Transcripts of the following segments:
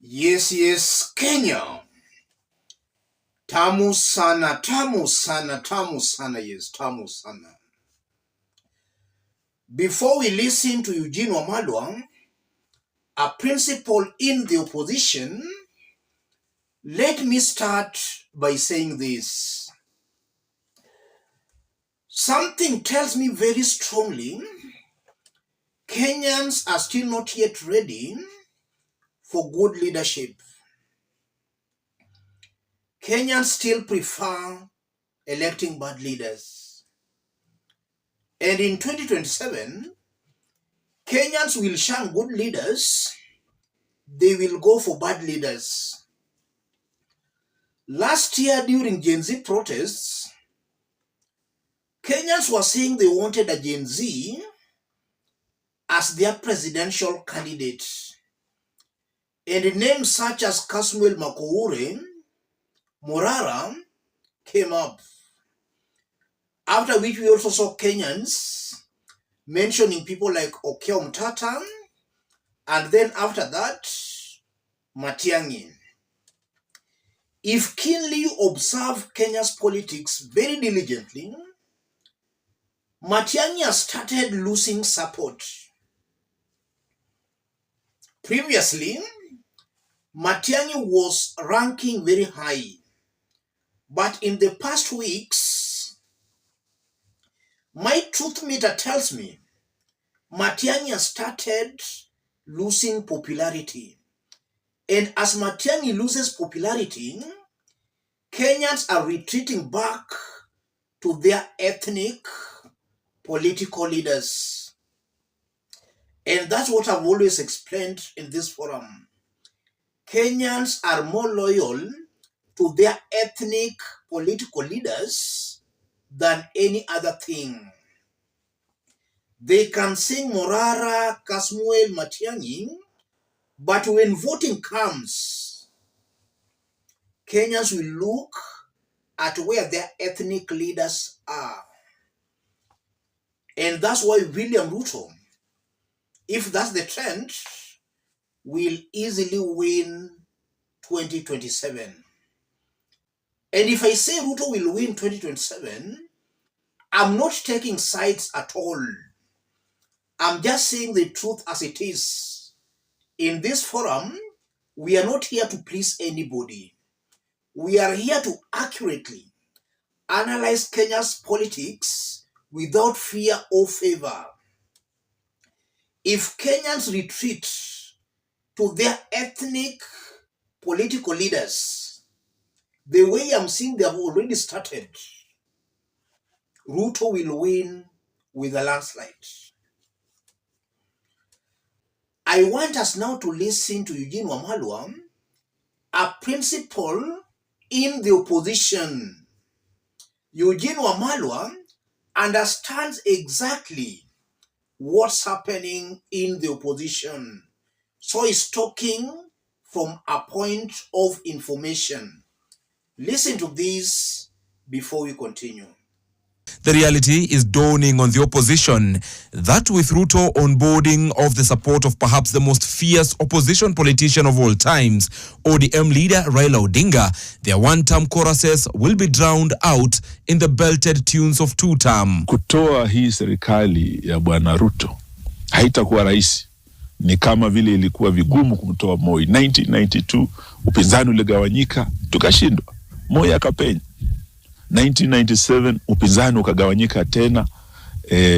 Yes, Kenya. Tamu sana, tamu sana, tamu sana, yes, tamu sana. Before we listen to Eugene Wamalwa, a principal in the opposition, let me start by saying this. Something tells me very strongly, Kenyans are still not yet ready for good leadership. Kenyans still prefer electing bad leaders. And in 2027, Kenyans will shun good leaders. They will go for bad leaders. Last year during Gen Z protests, Kenyans were saying they wanted a Gen Z as their presidential candidate. And names such as Kasmuel Makoure, Morara came up. After which we also saw Kenyans mentioning people like Okiya Mtata, and then after that, Matiang'i. If keenly you observe Kenya's politics very diligently, Matiang'i has started losing support. Previously, Matiang'i was ranking very high, but in the past weeks, my truth meter tells me Matiang'i has started losing popularity. And as Matiang'i loses popularity, Kenyans are retreating back to their ethnic political leaders. And that's what I've always explained in this forum. Kenyans are more loyal to their ethnic political leaders than any other thing. They can sing Morara, Kasmuel, Matiang'i, but when voting comes, Kenyans will look at where their ethnic leaders are. And that's why William Ruto, if that's the trend, will easily win 2027. And if I say Ruto will win 2027, I'm not taking sides at all. I'm just saying the truth as it is. In this forum, we are not here to please anybody. We are here to accurately analyze Kenya's politics without fear or favor. If Kenyans retreat to their ethnic political leaders, the way I'm seeing they have already started, Ruto will win with a landslide. I want us now to listen to Eugene Wamalwa, a principal in the opposition. Eugene Wamalwa understands exactly what's happening in the opposition. So he's talking from a point of information. Listen to this before we continue. The reality is dawning on the opposition that with Ruto onboarding of the support of perhaps the most fierce opposition politician of all times, ODM leader Raila Odinga, their one-term choruses will be drowned out in the belted tunes of two-term. Kutoa hii serikali ya Bwana Ruto haitakuwa rahisi. Ni kama vile ilikuwa vigumu kumtoa Moi. 1992 upinzani uligawanyika, tukashindwa. Moi akapenya. 1997 upinzani ukagawanyika tena,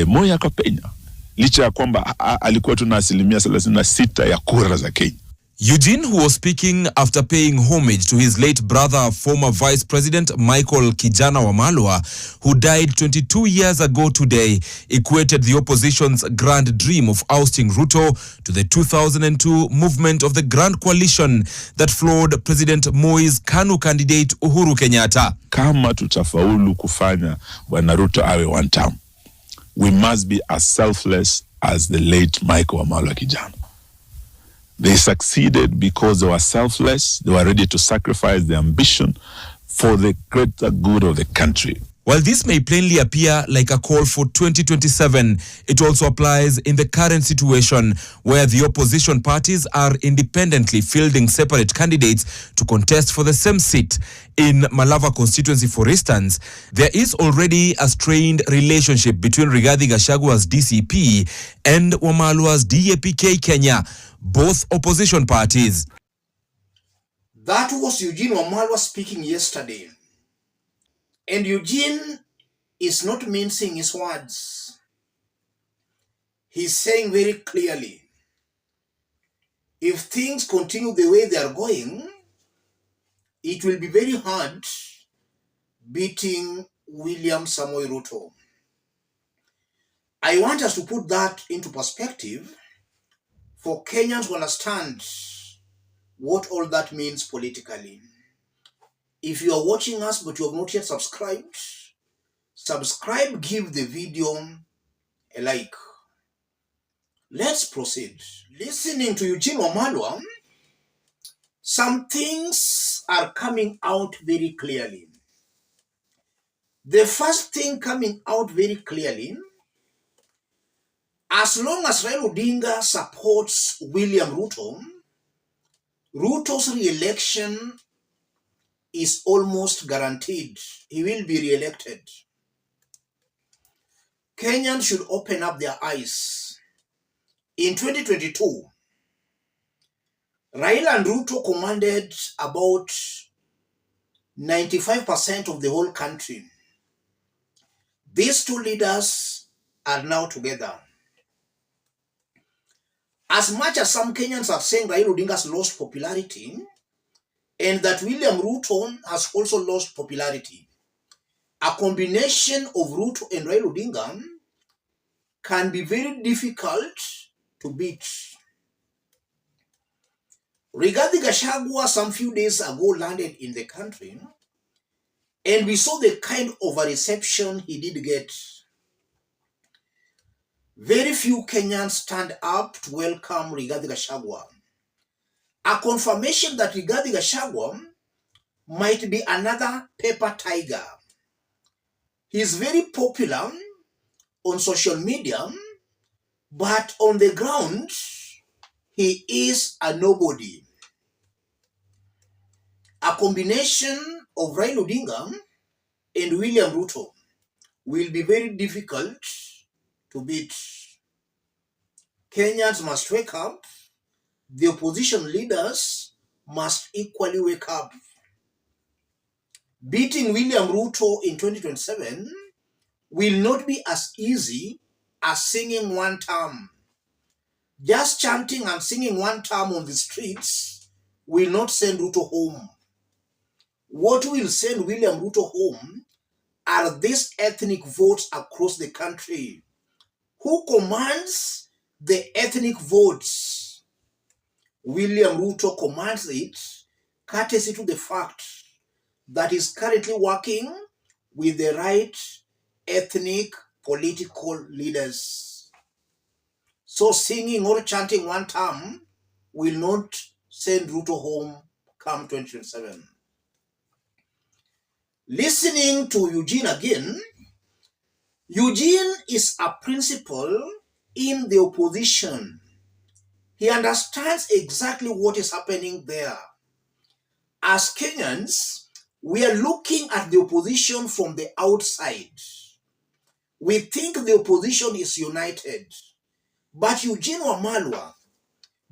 Moi akapenya. Licha ya kwamba alikuwa tuna 36% ya kura za Kenya. Eugene, who was speaking after paying homage to his late brother, former Vice President Michael Kijana Wamalwa, who died 22 years ago today, equated the opposition's grand dream of ousting Ruto to the 2002 movement of the Grand Coalition that floored President Moi's KANU candidate Uhuru Kenyatta. Kama tutafaulu kufanya Bwana Ruto awe one term, we must be as selfless as the late Michael Wamalwa Kijana. They succeeded because they were selfless. They were ready to sacrifice their ambition for the greater good of the country. While this may plainly appear like a call for 2027, it also applies in the current situation where the opposition parties are independently fielding separate candidates to contest for the same seat. In Malava constituency, for instance, there is already a strained relationship between Rigathi Gachagua's DCP and Wamalwa's DAP-K Kenya, both opposition parties. That was Eugene Wamalwa speaking yesterday. And Eugene is not mincing his words. He's saying very clearly, if things continue the way they are going, it will be very hard beating William Samoei Ruto. I want us to put that into perspective for Kenyans to understand what all that means politically. If you are watching us but you have not yet subscribed, subscribe, give the video a like. Let's proceed. Listening to Eugene Wamalwa, some things are coming out very clearly. The first thing coming out very clearly, as long as Raila Odinga supports William Ruto, Ruto's re-election is almost guaranteed. He will be re-elected. Kenyans should open up their eyes. In 2022, Raila and Ruto commanded about 95% of the whole country. These two leaders are now together. As much as some Kenyans are saying Raila Odinga has lost popularity and that William Ruto has also lost popularity, a combination of Ruto and Raila Odinga can be very difficult to beat. Rigathi Gachagua some few days ago landed in the country, and we saw the kind of a reception he did get. Very few Kenyans stand up to welcome Rigathi Gachagua. A confirmation that Rigathi Gachagua might be another paper tiger. He is very popular on social media, but on the ground, he is a nobody. A combination of Raila Odinga and William Ruto will be very difficult to beat. Kenyans must wake up. The opposition leaders must equally wake up. Beating William Ruto in 2027 will not be as easy as singing one term. Just chanting and singing one term on the streets will not send Ruto home. What will send William Ruto home are these ethnic votes across the country. Who commands the ethnic votes? William Ruto commands it, courtesy to the fact that he's currently working with the right ethnic political leaders. So singing or chanting one term will not send Ruto home come 2027. Listening to Eugene again, Eugene is a principal in the opposition. He understands exactly what is happening there. As Kenyans, we are looking at the opposition from the outside. We think the opposition is united. But Eugene Wamalwa,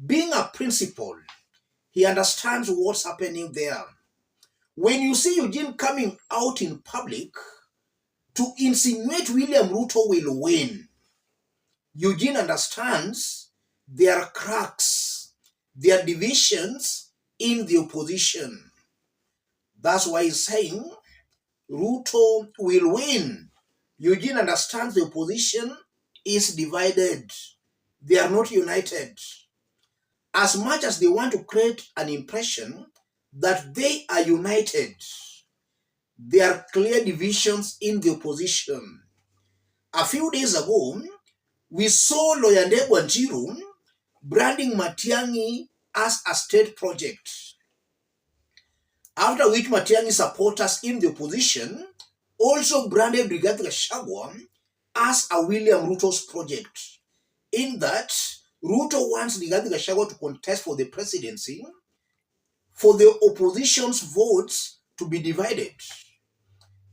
being a principal, he understands what's happening there. When you see Eugene coming out in public to insinuate William Ruto will win, Eugene understands there are cracks, there are divisions in the opposition. That's why he's saying Ruto will win. Eugene understands the opposition is divided. They are not united. As much as they want to create an impression that they are united, there are clear divisions in the opposition. A few days ago, we saw Lawyer Ndegwa Njiru branding Matiang'i as a state project. After which Matiang'i supporters in the opposition also branded Rigathi Gachagua as a William Ruto's project, in that Ruto wants Rigathi Gachagua to contest for the presidency for the opposition's votes to be divided.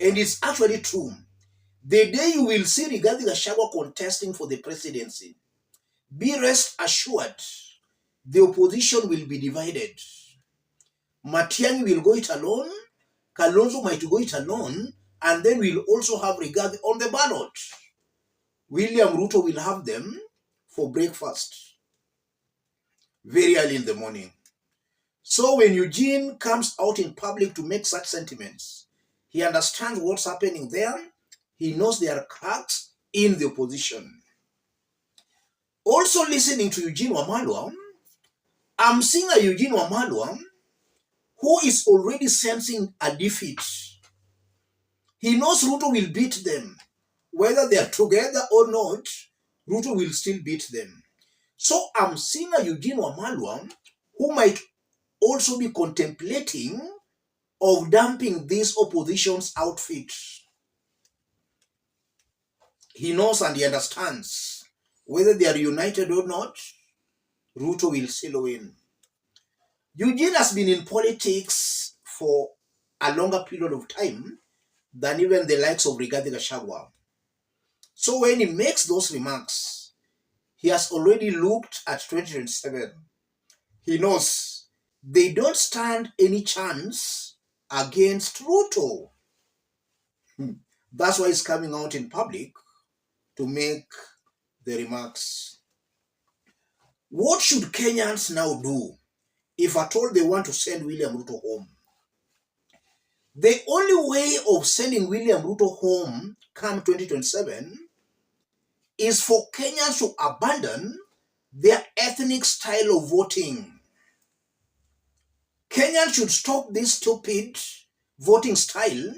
And it's actually true. The day you will see Rigathi Gachagua contesting for the presidency, be rest assured the opposition will be divided. Matiang'i will go it alone, Kalonzo might go it alone, and then we'll also have Rigathi on the ballot. William Ruto will have them for breakfast very early in the morning. So when Eugene comes out in public to make such sentiments, he understands what's happening there. He knows there are cracks in the opposition. Also listening to Eugene Wamalwa, I'm seeing a Eugene Wamalwa who is already sensing a defeat. He knows Ruto will beat them. Whether they are together or not, Ruto will still beat them. So I'm seeing a Eugene Wamalwa who might also be contemplating of dumping this opposition's outfit. He knows and he understands whether they are united or not, Ruto will still win. Eugene has been in politics for a longer period of time than even the likes of Rigathi Gachagua. So when he makes those remarks, he has already looked at 2027. He knows they don't stand any chance against Ruto. That's why he's coming out in public to make the remarks. What should Kenyans now do if at all they want to send William Ruto home? The only way of sending William Ruto home come 2027 is for Kenyans to abandon their ethnic style of voting. Kenyans should stop this stupid voting style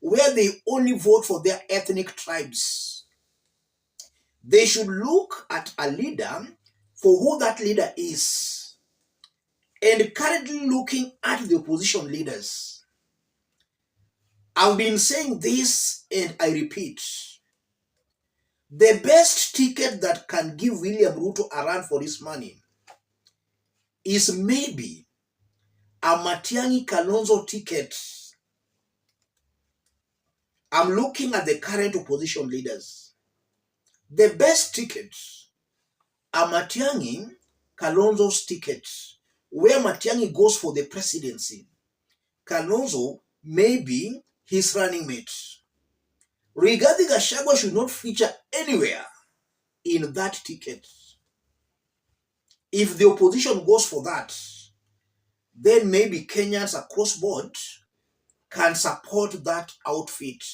where they only vote for their ethnic tribes. They should look at a leader for who that leader is. And currently looking at the opposition leaders, I've been saying this and I repeat, the best ticket that can give William Ruto a run for his money is maybe a Matiang'i Kalonzo ticket. I'm looking at the current opposition leaders. The best ticket, a Matiang'i Kalonzo's ticket, where Matiang'i goes for the presidency. Kalonzo may be his running mate. Rigathi Gachagua should not feature anywhere in that ticket. If the opposition goes for that, then maybe Kenyans across board can support that outfit.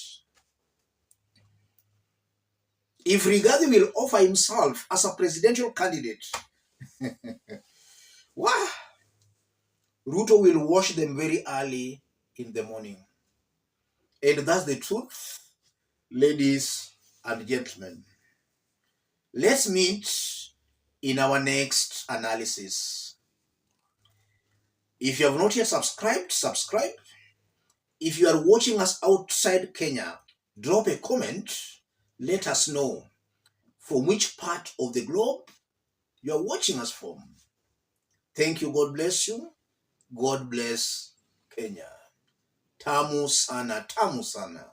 If Rigathi will offer himself as a presidential candidate, wow, Ruto will wash them very early in the morning. And that's the truth, ladies and gentlemen. Let's meet in our next analysis. If you have not yet subscribed, subscribe. If you are watching us outside Kenya, drop a comment. Let us know from which part of the globe you are watching us from. Thank you. God bless you. God bless Kenya. Tamu sana, tamu sana.